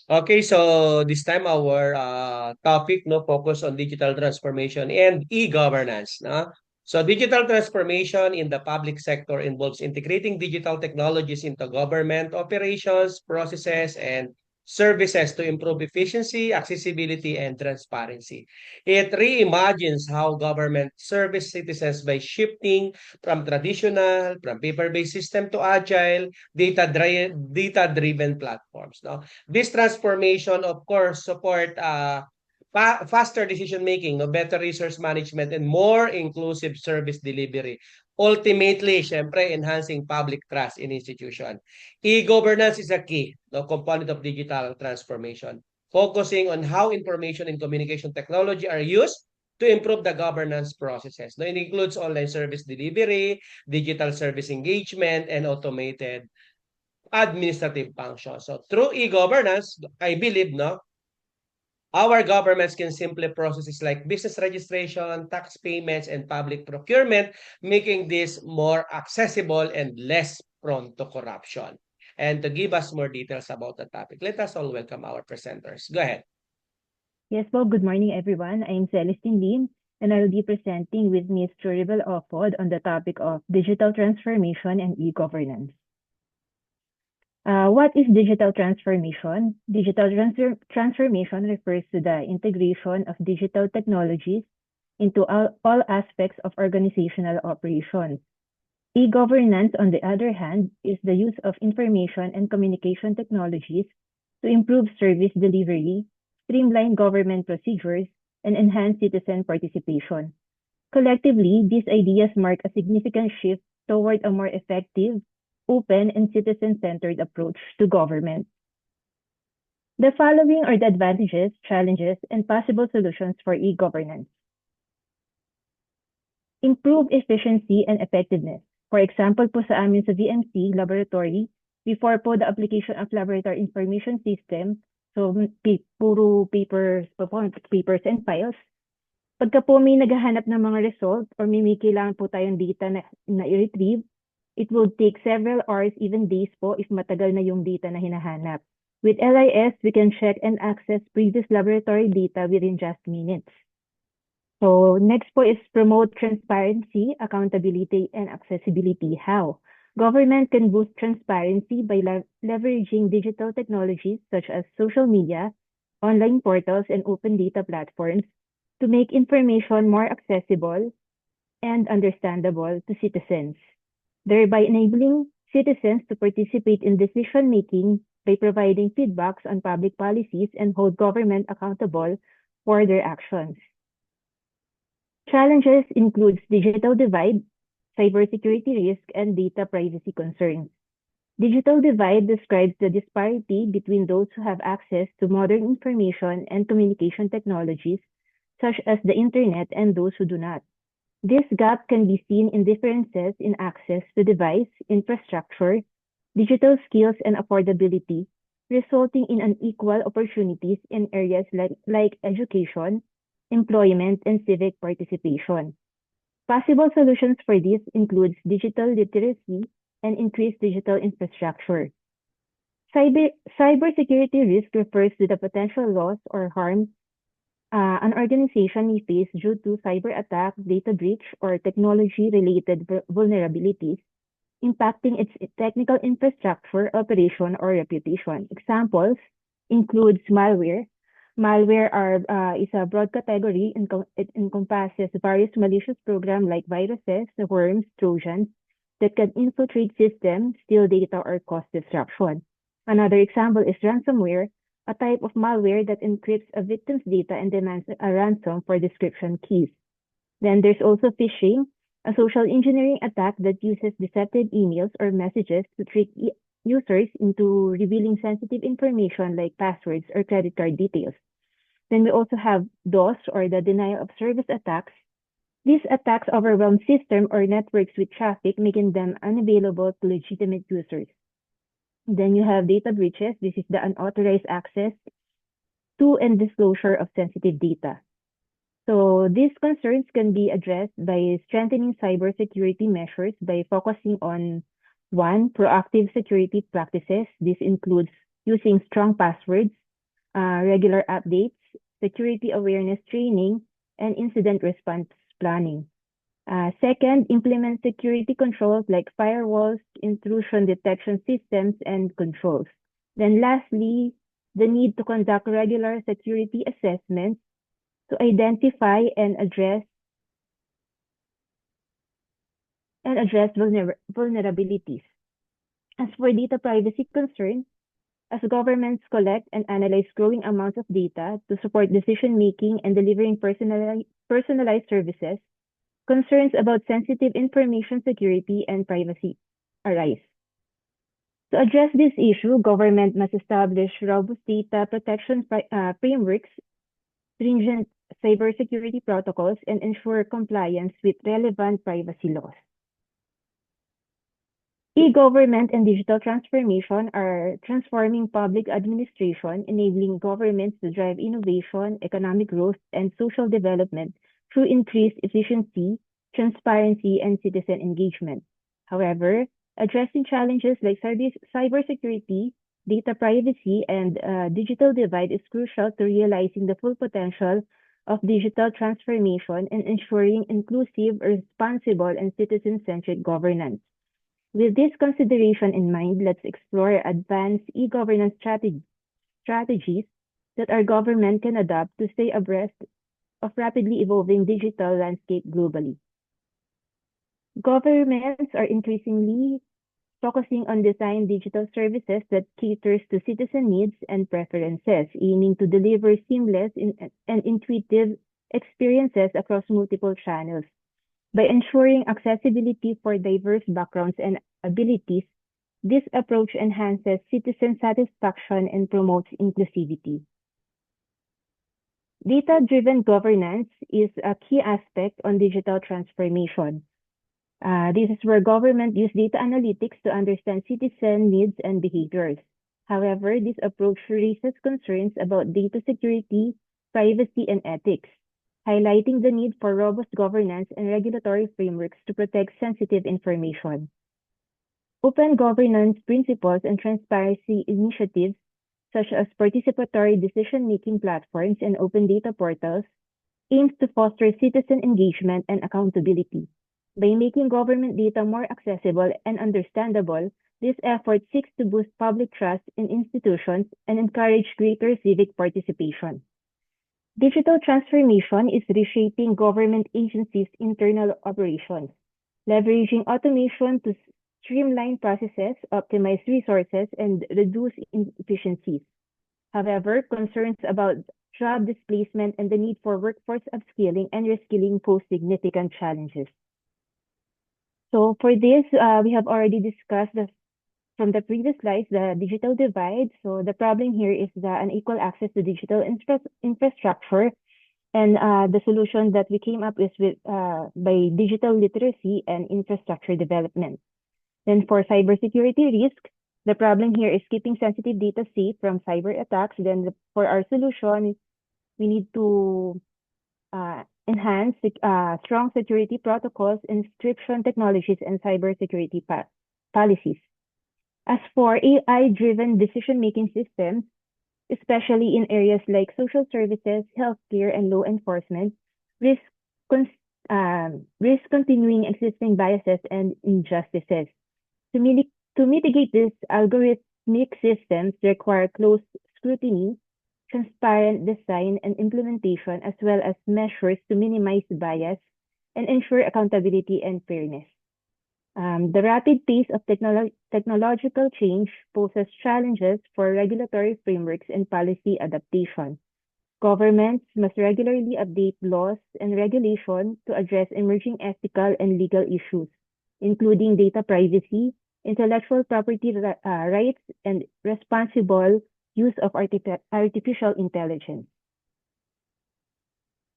Okay, so this time our topic no focus on digital transformation and e-governance, no? So digital transformation in the public sector involves integrating digital technologies into government operations, processes, and services to improve efficiency, accessibility, and transparency. It reimagines how government service citizens by shifting from paper-based system to agile, data-driven platforms. No? This transformation, of course, support faster decision making, no better resource management, and more inclusive service delivery. Ultimately, syempre, enhancing public trust in institution. E-governance is a key no, component of digital transformation, focusing on how information and communication technology are used to improve the governance processes. No, it includes online service delivery, digital service engagement, and automated administrative functions. So through e-governance, I believe no, our governments can simply processes like business registration, tax payments, and public procurement, making this more accessible and less prone to corruption. And to give us more details about the topic, let us all welcome our presenters. Go ahead. Yes, well, good morning, everyone. I'm Celestine Lim, and I will be presenting with Ms. Churibel Ofod on the topic of digital transformation and e-governance. What is digital transformation? Transformation refers to the integration of digital technologies into all aspects of organizational operations. E-governance, on the other hand, is the use of information and communication technologies to improve service delivery, streamline government procedures, and enhance citizen participation. Collectively, these ideas mark a significant shift toward a more effective, open, and citizen-centered approach to government. The following are the advantages, challenges, and possible solutions for e-governance. Improve efficiency and effectiveness. For example po sa amin sa VMC laboratory, before po the application of laboratory information system, so puro papers and files, pagka po may naghahanap ng mga result or may kailangan po tayong data na i-retrieve, it will take several hours, even days po if matagal na yung data na hinahanap. With LIS, we can check and access previous laboratory data within just minutes. So next po is promote transparency, accountability, and accessibility. How? Government can boost transparency by leveraging digital technologies such as social media, online portals, and open data platforms to make information more accessible and understandable to citizens, thereby enabling citizens to participate in decision-making by providing feedbacks on public policies and hold government accountable for their actions. Challenges includes digital divide, cybersecurity risk, and data privacy concerns. Digital divide describes the disparity between those who have access to modern information and communication technologies, such as the internet, and those who do not. This gap can be seen in differences in access to device, infrastructure, digital skills, and affordability, resulting in unequal opportunities in areas like education, employment, and civic participation. Possible solutions for this includes digital literacy and increased digital infrastructure. Cybersecurity risk refers to the potential loss or harm an organization may face due to cyber attack, data breach, or technology-related vulnerabilities, impacting its technical infrastructure, operation, or reputation. Examples includes malware. Malware is a broad category. It encompasses various malicious programs like viruses, worms, trojans that can infiltrate systems, steal data, or cause disruption. Another example is ransomware, a type of malware that encrypts a victim's data and demands a ransom for description keys. Then there's also phishing, a social engineering attack that uses deceptive emails or messages to trick users into revealing sensitive information like passwords or credit card details. Then we also have DOS, or the denial of service attacks. These attacks overwhelm systems or networks with traffic, making them unavailable to legitimate users. Then you have data breaches. This is the unauthorized access to and disclosure of sensitive data. So these concerns can be addressed by strengthening cybersecurity measures by focusing on one, proactive security practices. This includes using strong passwords, regular updates, security awareness training, and incident response planning. Second, implement security controls like firewalls, intrusion detection systems, and controls. Then lastly, the need to conduct regular security assessments to identify and address vulnerabilities. As for data privacy concerns, as governments collect and analyze growing amounts of data to support decision making and delivering personalized services, concerns about sensitive information security and privacy arise. To address this issue, government must establish robust data protection frameworks, stringent cybersecurity protocols, and ensure compliance with relevant privacy laws. E-government and digital transformation are transforming public administration, enabling governments to drive innovation, economic growth, and social development through increased efficiency, transparency, and citizen engagement. However, addressing challenges like cybersecurity, data privacy, and digital divide is crucial to realizing the full potential of digital transformation and ensuring inclusive, responsible, and citizen-centric governance. With this consideration in mind, let's explore advanced e-governance strategies that our government can adopt to stay abreast of rapidly evolving digital landscape globally. Governments are increasingly focusing on design digital services that caters to citizen needs and preferences, aiming to deliver seamless and intuitive experiences across multiple channels. By ensuring accessibility for diverse backgrounds and abilities, this approach enhances citizen satisfaction and promotes inclusivity. Data-driven governance is a key aspect on digital transformation. This is where government use data analytics to understand citizen needs and behaviors. However, this approach raises concerns about data security, privacy, and ethics, highlighting the need for robust governance and regulatory frameworks to protect sensitive information. Open governance principles and transparency initiatives, such as participatory decision-making platforms and open data portals, aims to foster citizen engagement and accountability. By making government data more accessible and understandable, this effort seeks to boost public trust in institutions and encourage greater civic participation. Digital transformation is reshaping government agencies' internal operations, leveraging automation to streamline processes, optimize resources, and reduce inefficiencies. However, concerns about job displacement and the need for workforce upskilling and reskilling pose significant challenges. So for this, we have already discussed from the previous slides, the digital divide. So the problem here is the unequal access to digital infrastructure, and the solution that we came up with by digital literacy and infrastructure development. Then for cybersecurity risk, the problem here is keeping sensitive data safe from cyber attacks. Then for our solution, we need to enhance strong security protocols, encryption technologies, and cybersecurity policies. As for AI-driven decision-making systems, especially in areas like social services, healthcare, and law enforcement, risk continuing existing biases and injustices. To mitigate these algorithmic systems require close scrutiny, transparent design and implementation, as well as measures to minimize bias and ensure accountability and fairness. The rapid pace of technological change poses challenges for regulatory frameworks and policy adaptation. Governments must regularly update laws and regulations to address emerging ethical and legal issues, including data privacy, intellectual property rights, and responsible use of artificial intelligence.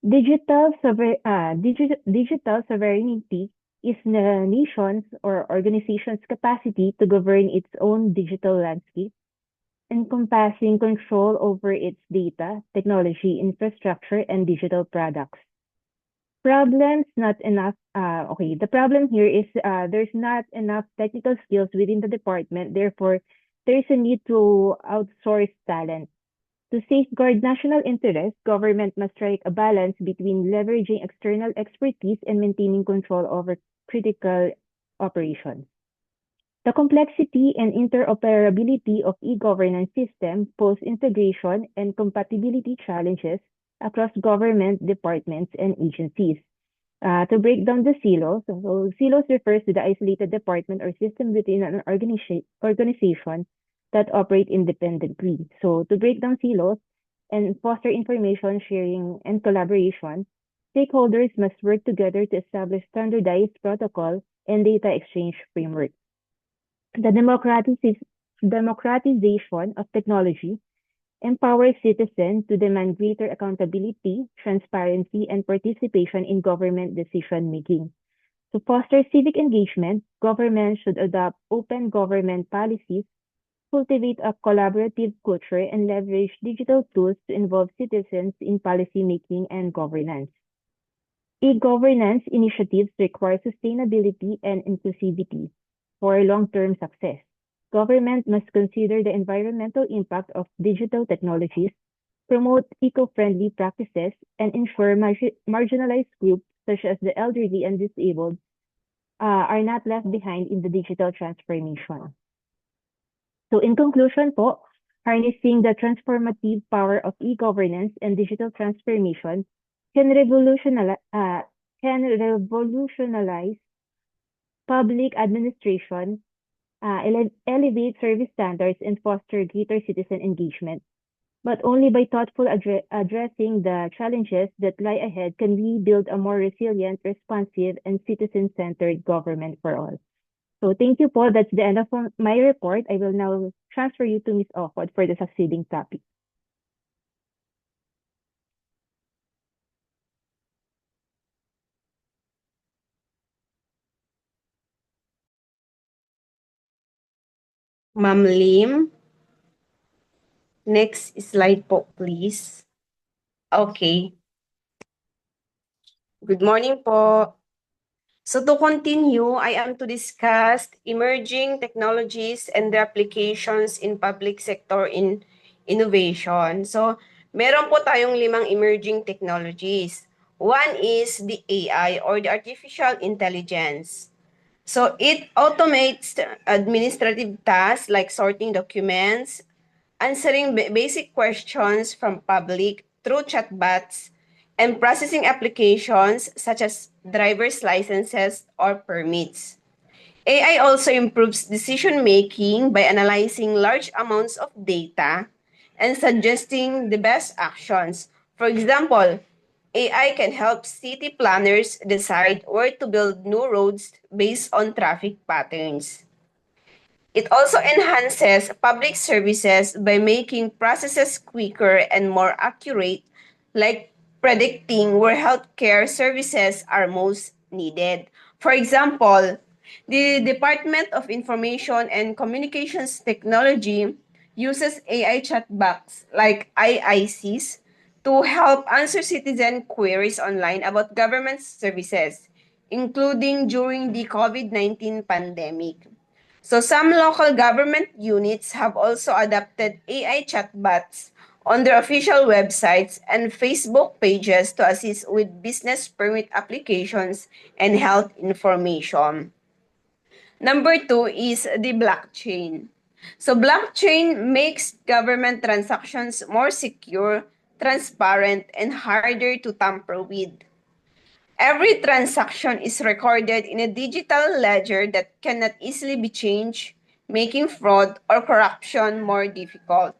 Digital sovereignty is the nation's or organization's capacity to govern its own digital landscape, encompassing control over its data, technology, infrastructure, and digital products. The problem here is there's not enough technical skills within the department. Therefore, there is a need to outsource talent. To safeguard national interests, government must strike a balance between leveraging external expertise and maintaining control over critical operations. The complexity and interoperability of e-governance systems pose integration and compatibility challenges across government departments and agencies. To break down the silos, so silos refers to the isolated department or system within an organization that operate independently. So to break down silos and foster information sharing and collaboration, stakeholders must work together to establish standardized protocol and data exchange framework. The democratization of technology empowers citizens to demand greater accountability, transparency, and participation in government decision-making. To foster civic engagement, government should adopt open government policies, cultivate a collaborative culture, and leverage digital tools to involve citizens in policymaking and governance. E-governance initiatives require sustainability and inclusivity for long-term success. Government must consider the environmental impact of digital technologies, promote eco-friendly practices, and ensure marginalized groups such as the elderly and disabled are not left behind in the digital transformation. So in conclusion po, harnessing the transformative power of e-governance and digital transformation can revolutionize public administration, elevate service standards, and foster greater citizen engagement. But only by thoughtful addressing the challenges that lie ahead can we build a more resilient, responsive, and citizen-centered government for all. So thank you po. That's the end of my report. I will now transfer you to Ms. Offord for the succeeding topic. Ma'am Lim. Next slide po, please. Okay. Good morning po. So to continue, I am to discuss emerging technologies and their applications in public sector in innovation. So meron po tayong 5 emerging technologies. One is the AI or the artificial intelligence. So it automates administrative tasks like sorting documents, answering basic questions from public through chatbots, and processing applications such as driver's licenses or permits. AI also improves decision-making by analyzing large amounts of data and suggesting the best actions. For example, AI can help city planners decide where to build new roads based on traffic patterns. It also enhances public services by making processes quicker and more accurate, like predicting where healthcare services are most needed. For example, the Department of Information and Communications Technology uses AI chatbots like IICs to help answer citizen queries online about government services, including during the COVID-19 pandemic. So some local government units have also adopted AI chatbots on their official websites and Facebook pages to assist with business permit applications and health information. Number 2 is the blockchain. So blockchain makes government transactions more secure, transparent, and harder to tamper with. Every transaction is recorded in a digital ledger that cannot easily be changed, making fraud or corruption more difficult.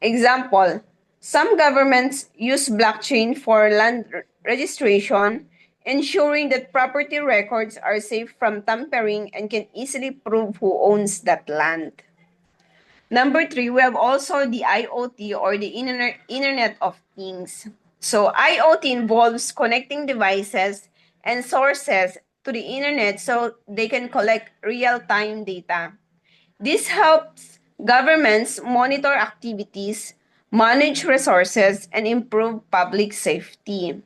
Example, some governments use blockchain for land registration, ensuring that property records are safe from tampering and can easily prove who owns that land. Number 3, we have also the IoT or the Internet of Things. So IoT involves connecting devices and sources to the internet so they can collect real-time data. This helps governments monitor activities, manage resources, and improve public safety.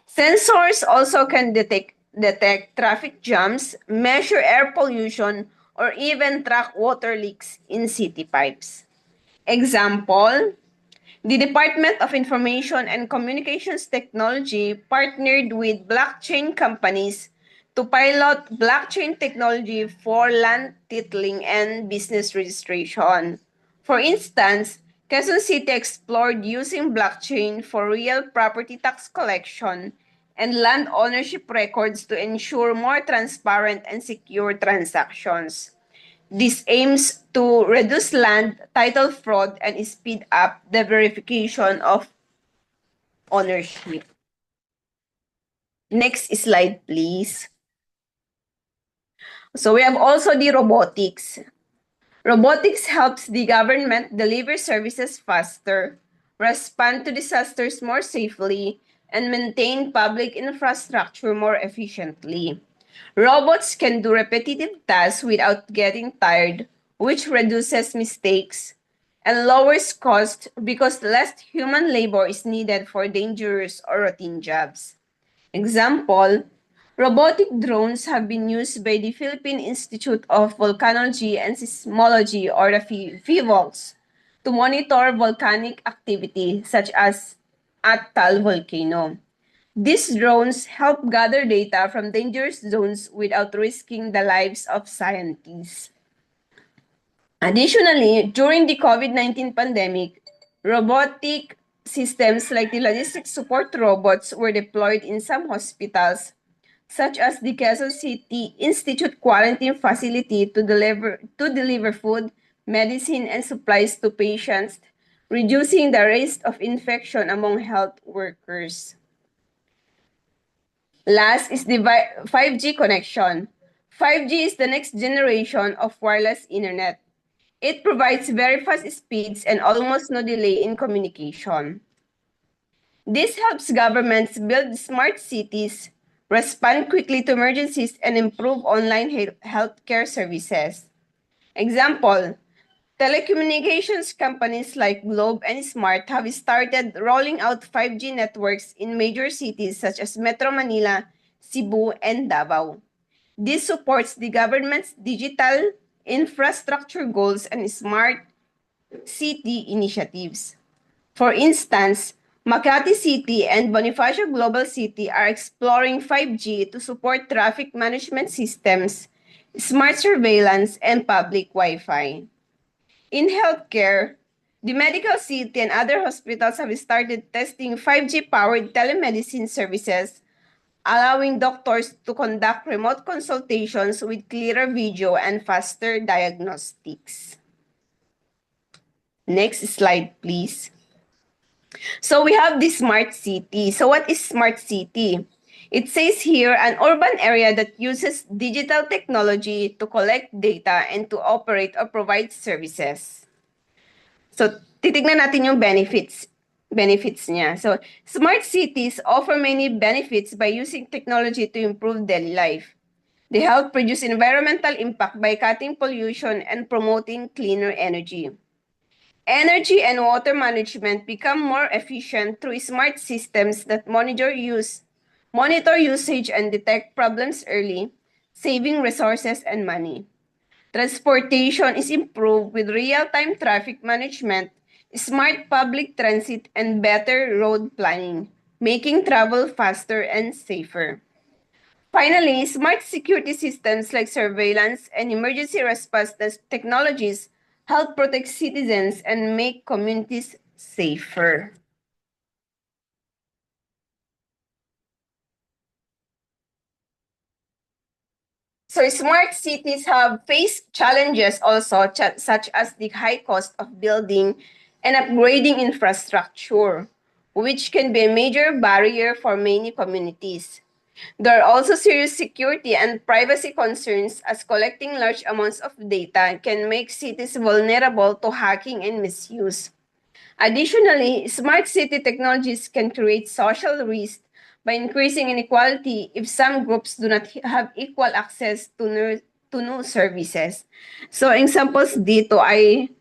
Sensors also can detect traffic jams, measure air pollution, or even track water leaks in city pipes. Example, The Department of Information and Communications Technology partnered with blockchain companies to pilot blockchain technology for land titling and business registration. For instance, Quezon City explored using blockchain for real property tax collection and land ownership records to ensure more transparent and secure transactions. This aims to reduce land title fraud and speed up the verification of ownership. Next slide, please. So we have also the robotics. Robotics helps the government deliver services faster, respond to disasters more safely, and maintain public infrastructure more efficiently. Robots can do repetitive tasks without getting tired, which reduces mistakes and lowers cost because less human labor is needed for dangerous or routine jobs. Example, robotic drones have been used by the Philippine Institute of Volcanology and Seismology, or the PHIVOLCS, to monitor volcanic activity such as at Tal volcano. These drones help gather data from dangerous zones without risking the lives of scientists. Additionally, during the COVID-19 pandemic, robotic systems like the logistics support robots were deployed in some hospitals, such as the Quezon City Institute Quarantine Facility to deliver food, medicine, and supplies to patients, reducing the risk of infection among health workers. Last is the 5G connection. 5G is the next generation of wireless internet. It provides very fast speeds and almost no delay in communication. This helps governments build smart cities, respond quickly to emergencies, and improve online healthcare services. Example, telecommunications companies like Globe and Smart have started rolling out 5G networks in major cities such as Metro Manila, Cebu, and Davao. This supports the government's digital infrastructure goals and smart city initiatives. For instance, Makati City and Bonifacio Global City are exploring 5G to support traffic management systems, smart surveillance, and public Wi-Fi. In healthcare, the Medical City and other hospitals have started testing 5G-powered telemedicine services, allowing doctors to conduct remote consultations with clearer video and faster diagnostics. Next slide, please. So we have the smart city. So what is smart city? It says here an urban area that uses digital technology to collect data and to operate or provide services. So titignan natin yung benefits niya. So smart cities offer many benefits by using technology to improve daily life. They help reduce environmental impact by cutting pollution and promoting cleaner energy. Energy and water management become more efficient through smart systems that monitor usage and detect problems early, saving resources and money. Transportation is improved with real-time traffic management, smart public transit, and better road planning, making travel faster and safer. Finally, smart security systems like surveillance and emergency response technologies help protect citizens and make communities safer. So smart cities have faced challenges also, such as the high cost of building and upgrading infrastructure, which can be a major barrier for many communities. There are also serious security and privacy concerns, as collecting large amounts of data can make cities vulnerable to hacking and misuse. Additionally, smart city technologies can create social risk by increasing inequality if some groups do not have equal access to new services. So examples dito ay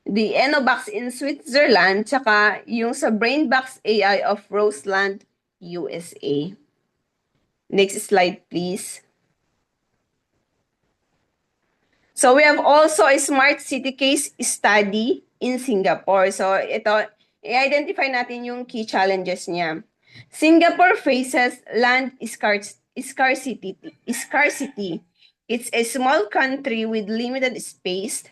the Enobox in Switzerland tsaka yung sa Brainbox AI of Roseland, USA. Next slide, please. So we have also a smart city case study in Singapore. So i-identify natin yung key challenges niya. Singapore faces land scarcity. It's a small country with limited space,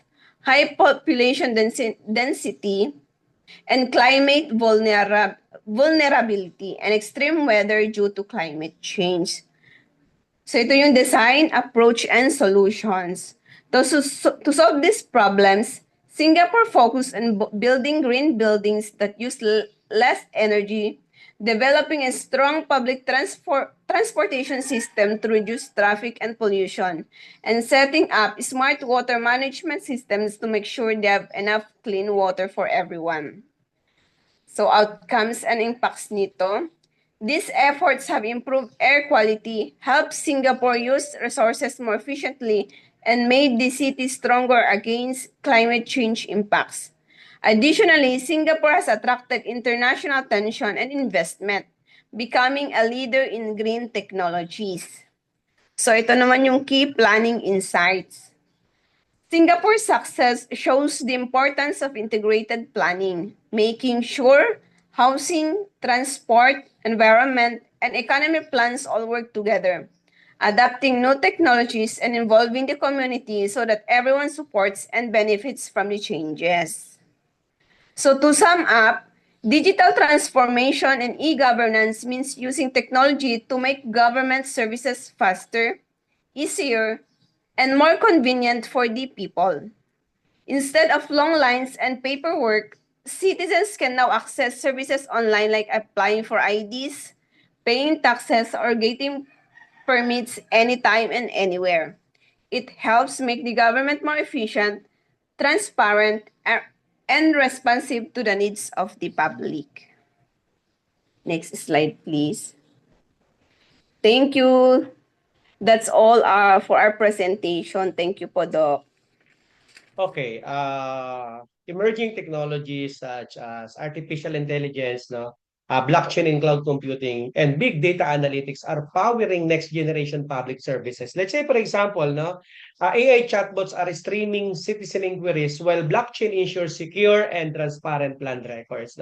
high population density, and climate vulnerability and extreme weather due to climate change. So ito yung design, approach, and solutions. To solve these problems, Singapore focused on building green buildings that use less energy, developing a strong public transportation system to reduce traffic and pollution, and setting up smart water management systems to make sure they have enough clean water for everyone. So outcomes and impacts nito. These efforts have improved air quality, helped Singapore use resources more efficiently, and made the city stronger against climate change impacts. Additionally, Singapore has attracted international attention and investment, becoming a leader in green technologies. So ito naman yung key planning insights. Singapore's success shows the importance of integrated planning, making sure housing, transport, environment, and economic plans all work together, adapting new technologies and involving the community so that everyone supports and benefits from the changes. So to sum up, digital transformation and e-governance means using technology to make government services faster, easier, and more convenient for the people. Instead of long lines and paperwork, citizens can now access services online like applying for IDs, paying taxes, or getting permits anytime and anywhere. It helps make the government more efficient, transparent, and responsive to the needs of the public. Next slide, please. Thank you. That's all for our presentation. Thank you po, Doc. Okay, emerging technologies such as artificial intelligence, blockchain and cloud computing, and big data analytics are powering next generation public services. Let's say, for example, AI chatbots are streaming citizen inquiries while blockchain ensures secure and transparent land records.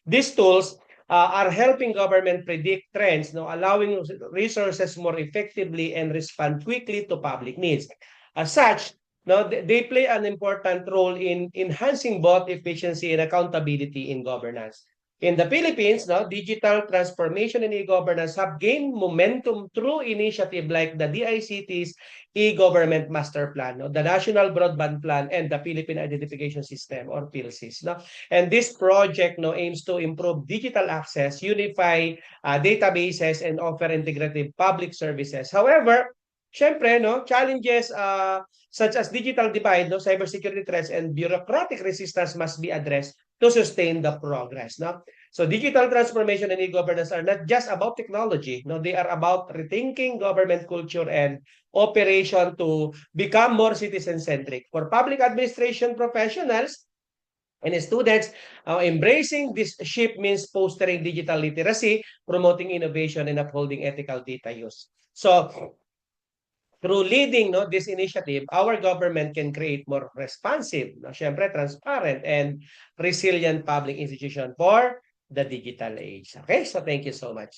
These tools are helping government predict trends, allowing resources more effectively and respond quickly to public needs. As such, they play an important role in enhancing both efficiency and accountability in governance. In the Philippines, digital transformation and e-governance have gained momentum through initiatives like the DICT's e-government master plan, the National Broadband Plan, and the Philippine Identification System, or PhilSys. And this project aims to improve digital access, unify databases, and offer integrative public services. However, syempre, challenges such as digital divide, cybersecurity threats, and bureaucratic resistance must be addressed to sustain the progress. So digital transformation and e-governance are not just about technology. They are about rethinking government culture and operation to become more citizen-centric. For public administration professionals and students, embracing this shift means fostering digital literacy, promoting innovation, and upholding ethical data use. So through leading this initiative, our government can create more responsive, syempre transparent, and resilient public institution for the digital age. Okay, so thank you so much.